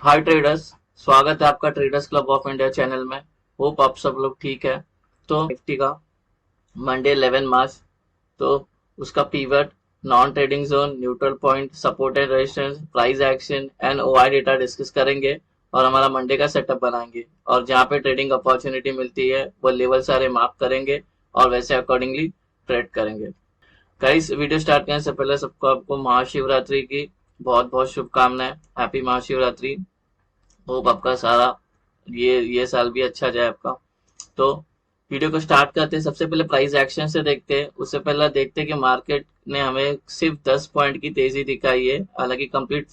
हाय traders. स्वागत है आपका traders club of India channel में। होप आप सब लोग ठीक है। तो निफ्टी का मंडे 11 मार्च, तो उसका pivot, non trading zone, neutral point, support and resistance, price action and OI data discuss करेंगे और हमारा मंडे का सेटअप बनाएंगे और जहाँ पे ट्रेडिंग अपॉर्चुनिटी मिलती है वो लेवल सारे मार्क करेंगे और वैसे अकॉर्डिंगली ट्रेड करेंगे। गाइस, वीडियो स्टार्ट करने से पहले सबको आपको महाशिवरात्रि की बहुत बहुत शुभकामनाएं। हैप्पी महाशिवरात्रि। होप आपका सारा ये साल भी अच्छा जाए आपका। तो वीडियो को स्टार्ट करते हैं। सबसे पहले प्राइस एक्शन से देखते हैं। उससे पहले देखते हैं कि मार्केट ने हमें सिर्फ 10 पॉइंट की तेजी दिखाई है, हालांकि कंप्लीट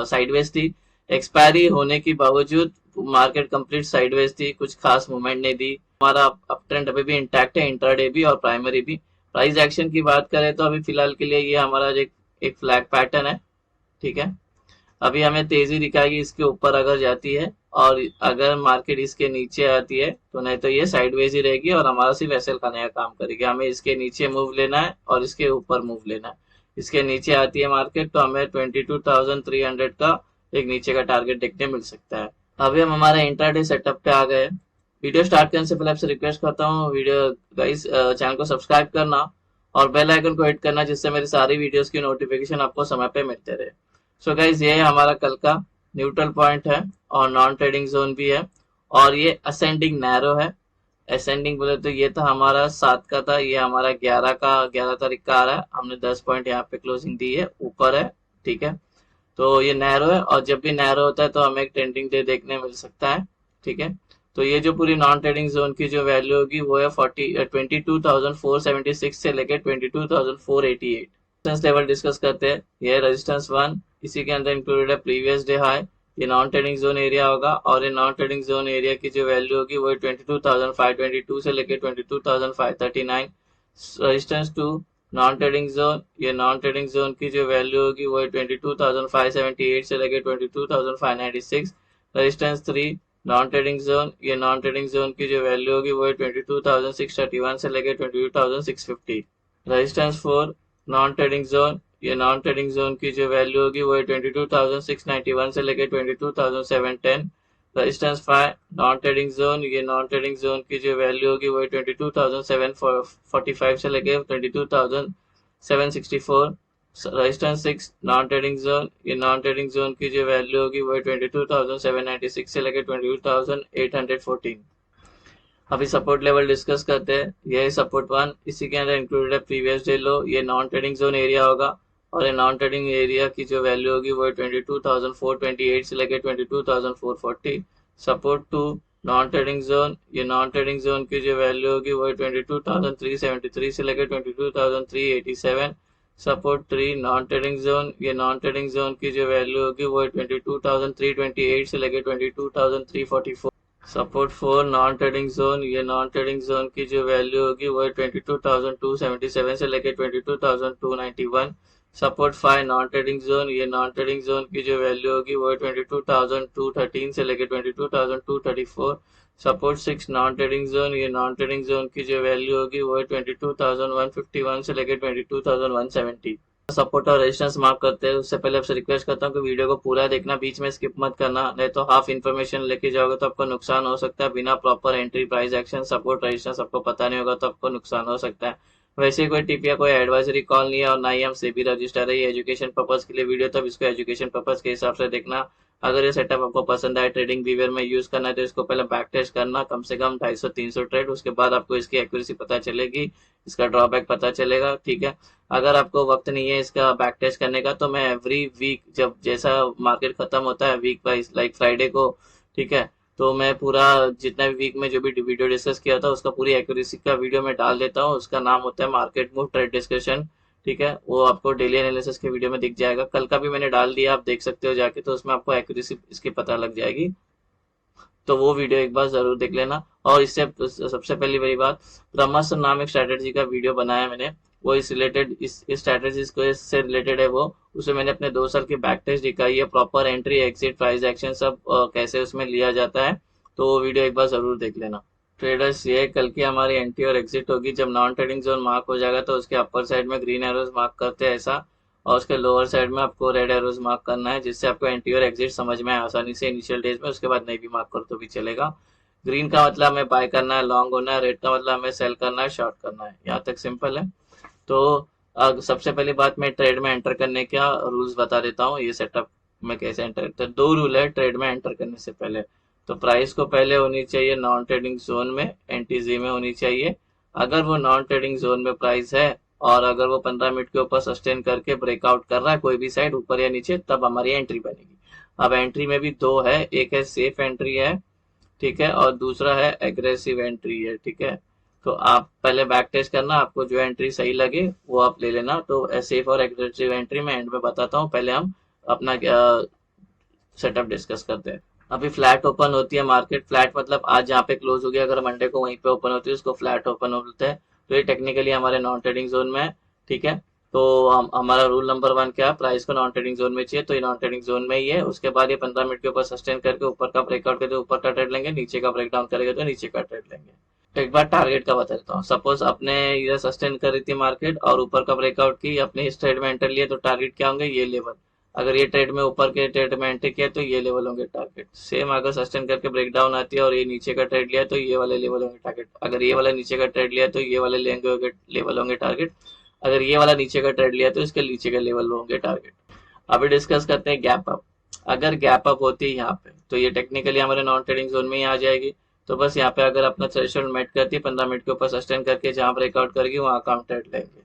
साइडवेज थी। एक्सपायरी होने के बावजूद मार्केट कंप्लीट साइडवेज थी, कुछ खास मूवमेंट नहीं दी। हमारा अप ट्रेंड अभी भी इंटैक्ट है, इंट्राडे भी और प्राइमरी भी। प्राइस एक्शन की बात करें तो अभी फिलहाल के लिए ये हमारा एक फ्लैग पैटर्न है। ठीक है, अभी हमें तेजी दिखाएगी इसके ऊपर अगर जाती है, और अगर मार्केट इसके नीचे आती है तो नहीं तो ये साइडवेज ही रहेगी और हमारा सिर्फ एसएल खाने का काम करेगी। हमें इसके नीचे मूव लेना है और इसके ऊपर मूव लेना है। इसके नीचे आती है मार्केट तो हमें 22,300 का एक नीचे का टारगेट देखने मिल सकता है। अभी हम हमारे इंट्राडे सेटअप पे आ गए। वीडियो स्टार्ट करने से पहले आपसे रिक्वेस्ट करता हूँ, वीडियो गाइस चैनल को सब्सक्राइब करना और बेल आइकन को हिट करना, जिससे मेरी सारी वीडियोस की नोटिफिकेशन आपको समय पे मिलते रहे। सो गाइज, ये हमारा कल का न्यूट्रल पॉइंट है और नॉन ट्रेडिंग जोन भी है और ये असेंडिंग नैरो है। असेंडिंग बोले तो ये था हमारा 7 का था, ये हमारा 11 तारीख का आ रहा है। हमने 10 पॉइंट यहाँ पे क्लोजिंग दी है, ऊपर है। ठीक है, तो ये नैरो है और जब भी नैरो होता है तो हमें एक ट्रेंडिंग डे देखने मिल सकता है। ठीक है, तो ये जो पूरी नॉन ट्रेडिंग जोन की जो वैल्यू होगी वो है 22,476 से लेकर 22,488। रेजिस्टेंस लेवल डिस्कस करते हैं। ये रेजिस्टेंस 1, इसी के अंदर इंक्लूडेड है प्रीवियस डे हाई। ये नॉन ट्रेडिंग जोन एरिया होगा और ये नॉन ट्रेडिंग जोन एरिया की जो वैल्यू होगी वो 22,522 से लेकर 22,539। रेजिस्टेंस 2, नॉन ट्रेडिंग जोन, ये नॉन ट्रेडिंग जोन की जो वैल्यू होगी वो 22,578 से लेकर 22,596। रेजिस्टेंस 3, नॉन ट्रेडिंग जोन, ये नॉन ट्रेडिंग जोन की जो वैल्यू होगी वो 22,631 से लेकर 22,650। रेजिस्टेंस 4, नॉन ट्रेडिंग जोन, ये नॉन ट्रेडिंग जोन की जो वैल्यू होगी वो 22,691 से लेकर 22,710। रेजिस्टेंस 5, नॉन ट्रेडिंग जोन, ये नॉन ट्रेडिंग जोन की जो वैल्यू होगी वो 22,745 से लेकर 22,764। रेजिस्टेंस 6, नॉन ट्रेडिंग जोन, ये नॉन ट्रेडिंग जोन की जो वैल्यू होगी वो 22,796 से लेकर 22,814। अभी सपोर्ट लेवल डिस्कस करते हैं। ये सपोर्ट 1, इसी के अंदर इंक्लूडेड है प्रीवियस डे लो। ये नॉन ट्रेडिंग जोन एरिया होगा और ये नॉन ट्रेडिंग एरिया की जो वैल्यू होगी वो 22,428 से लेकर 22,440। सपोर्ट 2, नॉन ट्रेडिंग जोन, ये नॉन ट्रेडिंग जोन की जो वैल्यू होगी वो 22,373 से लेकर 22,387। सपोर्ट 3, नॉन ट्रेडिंग जोन, ये नॉन ट्रेडिंग जोन की जो वैल्यू होगी वो 22,328 से लेकर 22,344। सपोर्ट 4, नॉन ट्रेडिंग जोन, ये नॉन ट्रेडिंग जोन की जो वैल्यू होगी वो 22,277 से लेकर 22,291। सपोर्ट 5, नॉन ट्रेडिंग जोन, ये नॉन ट्रेडिंग जोन की जो वैल्यू होगी वो 22,213 से लेकर 22,234। सपोर्ट 6, नॉन ट्रेडिंग जोन, ये नॉन ट्रेडिंग जोन की जो वैल्यू होगी वो 22,151 से लेकर 22,170। सपोर्ट और रेजिस्टेंस मार्क करते हैं उससे पहले आपसे रिक्वेस्ट करता हूँ कि वीडियो को पूरा देखना, बीच में स्किप मत करना, नहीं तो हाफ इन्फॉर्मेशन लेके जाओगे तो आपको नुकसान हो सकता है। बिना proper entry, price action, support, resistance आपको पता नहीं होगा तो आपको नुकसान हो सकता है। वैसे कोई टिप या कोई एडवाइजरी कॉल नहीं है और ना ही हम सेबी रजिस्टर है। ये एजुकेशन पर्पज के लिए वीडियो, तब इसको एजुकेशन पर्पज के हिसाब से देखना। अगर ये सेटअप आपको पसंद आए, ट्रेडिंग बिहेवियर में यूज करना है तो इसको पहले बैक टेस्ट करना, कम से कम 250-300 ट्रेड, उसके बाद आपको इसकी एक्यूरेसी पता चलेगी, इसका ड्रॉबैक पता चलेगा। ठीक है, अगर आपको वक्त नहीं है इसका बैक टेस्ट करने का तो मैं एवरी वीक, जब जैसा मार्केट खत्म होता है वीक वाइज, लाइक फ्राइडे को, ठीक है, तो मैं पूरा जितना भी वीक में जो भी वीडियो डिस्कस किया था उसका पूरी एक्यूरेसी का वीडियो मैं डाल देता हूँ। उसका नाम होता है मार्केट मूव ट्रेड डिस्कशन। ठीक है, वो आपको डेली एनालिसिस के वीडियो में दिख जाएगा। कल का भी मैंने डाल दिया, आप देख सकते हो जाके, तो उसमें आपको एक्यूरेसी इसकी पता लग जाएगी। तो वो वीडियो एक बार जरूर देख लेना। और इससे सबसे पहली बड़ी बात, ब्रह्मास्त्र नाम एक स्ट्रैटेजी का वीडियो बनाया मैंने, वो इस रिलेटेड, इस स्ट्रैटेजीज को इससे रिलेटेड है वो। उसमें मैंने अपने 2 साल की बैक टेस्ट दिखाई है, proper entry, exit, price action सब कैसे उसमें लिया जाता है। तो वो वीडियो एक बार जरूर देख लेना। ट्रेडर्स, ये कल की हमारी एंट्री और एग्जिट होगी। जब नॉन ट्रेडिंग जोन मार्क हो जाएगा तो उसके अपर साइड में ग्रीन एरोज मार्क करते हैं ऐसा, और उसके लोअर साइड में आपको रेड एरोज मार्क करना है, जिससे आपको एंट्री और एग्जिट समझ में आए आसानी से इनिशियल डेज में। उसके बाद नहीं भी मार्क करो तो भी चलेगा। ग्रीन का मतलब हमें बाय करना है, लॉन्ग होना है। रेड का मतलब हमें सेल करना है, शॉर्ट करना है। यहाँ तक सिंपल है। तो सबसे पहली बात मैं ट्रेड में एंटर करने का रूल्स बता देता हूँ, ये सेटअप में कैसे एंटर करते हैं। दो रूल है ट्रेड में एंटर करने से पहले। तो प्राइस को पहले होनी चाहिए नॉन ट्रेडिंग जोन में, एनटीजी में होनी चाहिए। अगर वो नॉन ट्रेडिंग जोन में प्राइस है और अगर वो 15 मिनट के ऊपर सस्टेन करके ब्रेकआउट कर रहा है कोई भी साइड ऊपर या नीचे, तब हमारी एंट्री बनेगी। अब एंट्री में भी दो है, एक है सेफ एंट्री है, ठीक है, और दूसरा है एग्रेसिव एंट्री है, ठीक है। तो आप पहले बैक टेस्ट करना, आपको जो एंट्री सही लगे वो आप ले लेना। तो सेफ और एग्रेसिव एंट्री मैं एंड में बताता हूँ, पहले हम अपना सेटअप डिस्कस करते हैं। अभी फ्लैट ओपन होती है मार्केट। फ्लैट मतलब आज जहाँ पे क्लोज हो गया, अगर मंडे को वहीं पे ओपन होती है उसको फ्लैट ओपन होता है। तो ये टेक्निकली हमारे नॉन ट्रेडिंग जोन में है, ठीक है। तो हमारा रूल नंबर 1 क्या है, प्राइस को नॉन ट्रेडिंग जोन में चाहिए, तो ये नॉन ट्रेडिंग जोन में ही है। उसके बाद ये 15 मिनट के ऊपर सस्टेन करके ऊपर का ब्रेकआउट करके ऊपर का ट्रेड लेंगे, नीचे का ब्रेकडाउन करेगा तो नीचे का ट्रेड लेंगे। तो एक बार टारगेट का बता देता हूँ। सपोज अपने इधर सस्टेन कर रही थी मार्केट और ऊपर का ब्रेकआउट की, अपने इस ट्रेड में एंटर लिए, तो टारगेट क्या होंगे, ये लेवल। अगर ये ट्रेड में ऊपर के ट्रेड में एंटर किया तो ये लेवल होंगे टारगेट। सेम अगर सस्टेन करके ब्रेकडाउन आती है और ये नीचे का ट्रेड लिया तो ये वाले लेवल होंगे टारगेट। अगर ये वाला नीचे का ट्रेड लिया तो ये वाले लेंगे लेवल होंगे टारगेट। अगर ये वाला नीचे का ट्रेड लिया तो इसके नीचे के लेवल होंगे टारगेट। अभी डिस्कस करते हैं गैप अप। अगर गैप अप होती है यहाँ पे तो ये टेक्निकली हमारे नॉन ट्रेडिंग जोन में ही आ जाएगी। तो बस यहाँ पे अगर अपना थ्रेशोल्ड मेट करती है 15 मिनट के ऊपर सस्टेन करके, जहाँ ब्रेकआउट करेगी वहां का हम ट्रेड लेंगे।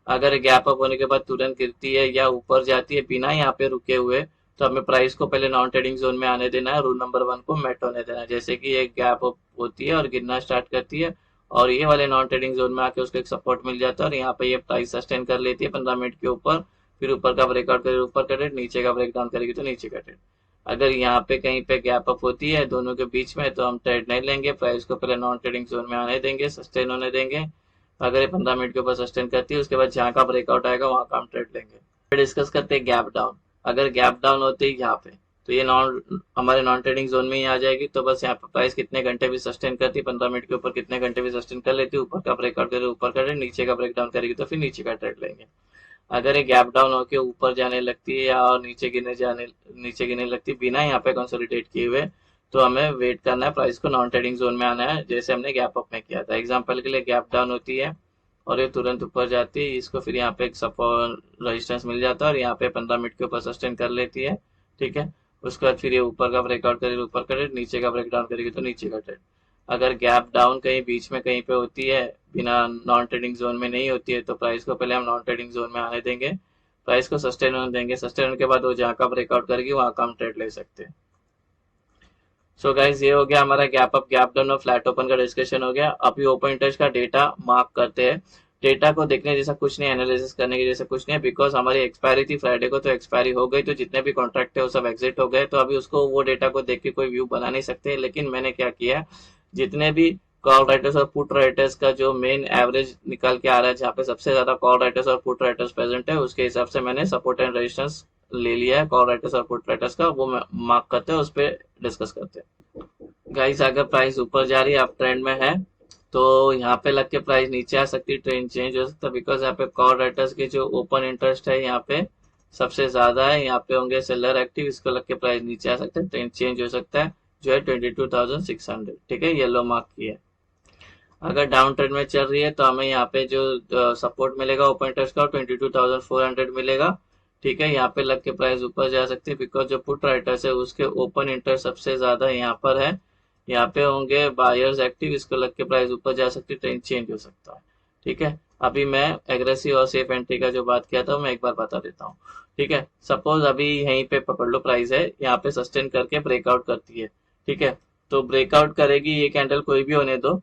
अगर गैप अप होने के बाद तुरंत गिरती है या ऊपर जाती है बिना यहाँ पे रुके हुए, तो हमें प्राइस को पहले नॉन ट्रेडिंग जोन में आने देना है। रूल नंबर 1 को मेट होने देना है। जैसे कि ये गैप अप होती है और गिरना स्टार्ट करती है और ये वाले नॉन ट्रेडिंग जोन में आके उसको एक सपोर्ट मिल जाता है और यहाँ पे ये प्राइस सस्टेन कर लेती है 15 मिनट के ऊपर। फिर ऊपर का ब्रेकआउट करे ऊपर का ट्रेड, नीचे का ब्रेकडाउन करेगी तो नीचे का ट्रेड। अगर यहाँ पे कहीं पे गैप अप होती है दोनों के बीच में तो हम ट्रेड नहीं लेंगे, प्राइस को पहले नॉन ट्रेडिंग जोन में आने देंगे, सस्टेन होने देंगे। अगर ये 15 मिनट के ऊपर सस्टेन करती है उसके बाद जहाँ का ब्रेकआउट आएगा वहां का हम ट्रेड लेंगे। फिर डिस्कस करते हैं गैप डाउन। अगर गैप डाउन होती है यहाँ पे तो ये हमारे नॉन ट्रेडिंग जोन में ही आ जाएगी। तो बस यहाँ पे प्राइस कितने घंटे भी सस्टेन करती है, 15 मिनट के ऊपर कितने घंटे भी सस्टेन कर लेती है, ऊपर का ब्रेकआउट करे ऊपर का ट्रेड, नीचे का ब्रेकडाउन करेगी तो फिर नीचे का ट्रेड लेंगे। अगर ये गैप डाउन होकर ऊपर जाने लगती है या और नीचे गिरने लगती है बिना यहाँ पे कंसोलिडेट किए हुए, तो हमें वेट करना है, प्राइस को नॉन ट्रेडिंग जोन में आना है जैसे हमने गैप अप में किया था। एग्जांपल के लिए गैप डाउन होती है और ये तुरंत ऊपर जाती है, इसको फिर यहाँ पे एक सपोर्ट रेजिस्टेंस मिल जाता है और यहाँ पे 15 मिनट के ऊपर सस्टेन कर लेती है, ठीक है। उसके बाद फिर ये ऊपर का ब्रेकआउट करेगी ऊपर का ट्रेड, नीचे का ब्रेकडाउन करेगी तो नीचे का ट्रेड। अगर गैप डाउन कहीं बीच में कहीं पे होती है, बिना नॉन ट्रेडिंग जोन में नहीं होती है, तो प्राइस को पहले हम नॉन ट्रेडिंग जोन में आने देंगे, प्राइस को सस्टेन होने देंगे। सस्टेन होने के बाद वो जहाँ का ब्रेकआउट करेगी वहां का हम ट्रेड ले सकते हैं। सो गाइज ये हो गया हमारा गैप अप गैप डाउन और फ्लैट ओपन का डिस्कशन हो गया। अभी ओपन इंटरेस्ट का डेटा मार्क करते हैं। डेटा को देखने जैसा कुछ नहीं, एनालिसिस करने की जैसा कुछ नहीं है, बिकॉज हमारी एक्सपायरी थी फ्राइडे को, तो एक्सपायरी हो गई तो जितने भी कॉन्ट्रैक्ट है वो सब एग्जिट हो गए। तो अभी उसको वो डेटा को देख के कोई व्यू बना नहीं सकते। लेकिन मैंने क्या किया, जितने भी कॉल राइटर्स और पुट राइटर्स का जो मेन एवरेज निकल के आ रहा है, जहाँ पे सबसे ज्यादा कॉल राइटर्स और पुट राइटर्स प्रेजेंट है, उसके हिसाब से मैंने सपोर्ट एंड रेजिस्टेंस ले लिया है कॉल राइटर्स और पुट राइटर्स का। वो मार्क करते हैं, उस पर डिस्कस करते हैं। गाइस अगर प्राइस ऊपर जा रही है, अप ट्रेंड में है, तो यहाँ पे लग के प्राइस नीचे आ सकती है, ट्रेंड चेंज हो सकता है। बिकॉज यहाँ पे कॉल राइटर्स के जो ओपन इंटरेस्ट है यहाँ पे सबसे ज्यादा है, यहाँ पे होंगे सेलर एक्टिव, इसको लग के प्राइस नीचे आ सकता है, ट्रेंड चेंज हो सकता है, जो है 22,600, ठीक है, येलो मार्क की है। अगर डाउन ट्रेंड में चल रही है तो हमें यहाँ पे जो सपोर्ट मिलेगा ओपन इंटरेस्ट का 22,400 मिलेगा, ठीक है। यहाँ पे लग के प्राइस ऊपर जा सकती है, बिकॉज जो पुट राइटर्स है उसके ओपन इंटरेस्ट सबसे ज्यादा यहाँ पर है, यहाँ पे होंगे बायर्स एक्टिव, इसको लग के प्राइस ऊपर जा सकती है, ट्रेंड चेंज हो सकता है, ठीक है। अभी मैं एग्रेसिव और सेफ एंट्री का जो बात किया था मैं एक बार बता देता हूँ, ठीक है। सपोज अभी यहीं पे पकड़ लो, प्राइस है यहाँ पे सस्टेन करके ब्रेकआउट करती है, ठीक है। तो ब्रेकआउट करेगी, ये कैंडल कोई भी होने दो,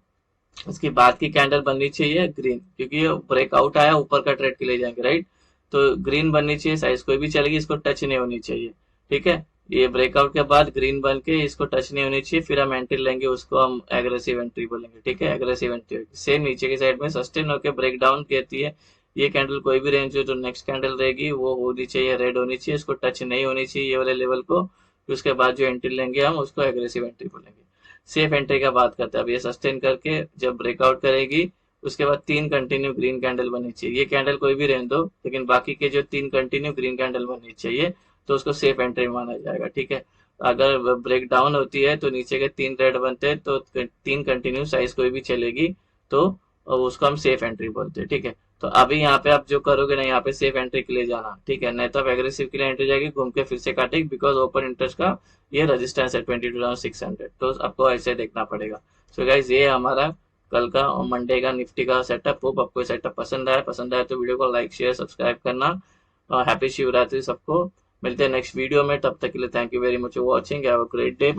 उसकी बाद की कैंडल बननी चाहिए ग्रीन, क्योंकि ये ब्रेकआउट आया ऊपर का ट्रेड के लिए जाएंगे, राइट। तो ग्रीन बननी चाहिए, साइज कोई भी चलेगी, इसको टच नहीं होनी चाहिए, ठीक है। ये ब्रेकआउट के बाद ग्रीन बन के इसको टच नहीं होनी चाहिए, फिर हम एंट्री लेंगे, उसको हम एग्रेसिव एंट्री बोलेंगे, ठीक है। एग्रेसिव एंट्री सेम नीचे की साइड में सस्टेन होकर ब्रेकडाउन कहती है, ये कैंडल कोई भी रेंज हो, जो नेक्स्ट कैंडल रहेगी वो होनी चाहिए रेड होनी चाहिए, इसको टच नहीं होनी चाहिए ये वाले लेवल को। उसके बाद जो एंट्री लेंगे हम उसको एग्रेसिव एंट्री बोलेंगे। सेफ एंट्री का बात करते हैं। अब ये सस्टेन करके जब ब्रेकआउट करेगी उसके बाद 3 कंटिन्यू ग्रीन कैंडल बननी चाहिए। ये कैंडल कोई भी रहने दो, लेकिन बाकी के जो 3 कंटिन्यू ग्रीन कैंडल बननी चाहिए तो उसको सेफ एंट्री माना जाएगा। ठीक है, अगर ब्रेक डाउन होती है तो नीचे के 3 रेड बनते हैं तो 3 कंटिन्यू साइज कोई भी चलेगी तो उसको हम सेफ एंट्री बोलते हैं। ठीक है, तो अभी यहाँ पे आप जो करोगे ना, यहाँ पे सेफ एंट्री के लिए जाना। ठीक है, नहीं तो आप एग्रेसिव के लिए एंट्री जाएगी, घूम के फिर से काटेगी, बिकॉज ओपन इंटरेस्ट का ये रजिस्टेंस है 22,600, तो आपको ऐसे देखना पड़ेगा। सो गाइज ये हमारा कल का और मंडे का निफ्टी का सेटअप। होप आपको सेटअप पसंद आया तो वीडियो को लाइक शेयर सब्सक्राइब करना। हैप्पी शिवरात्रि सबको, मिलते हैं नेक्स्ट वीडियो में, तब तक के लिए thank you very much for watching, have a great day.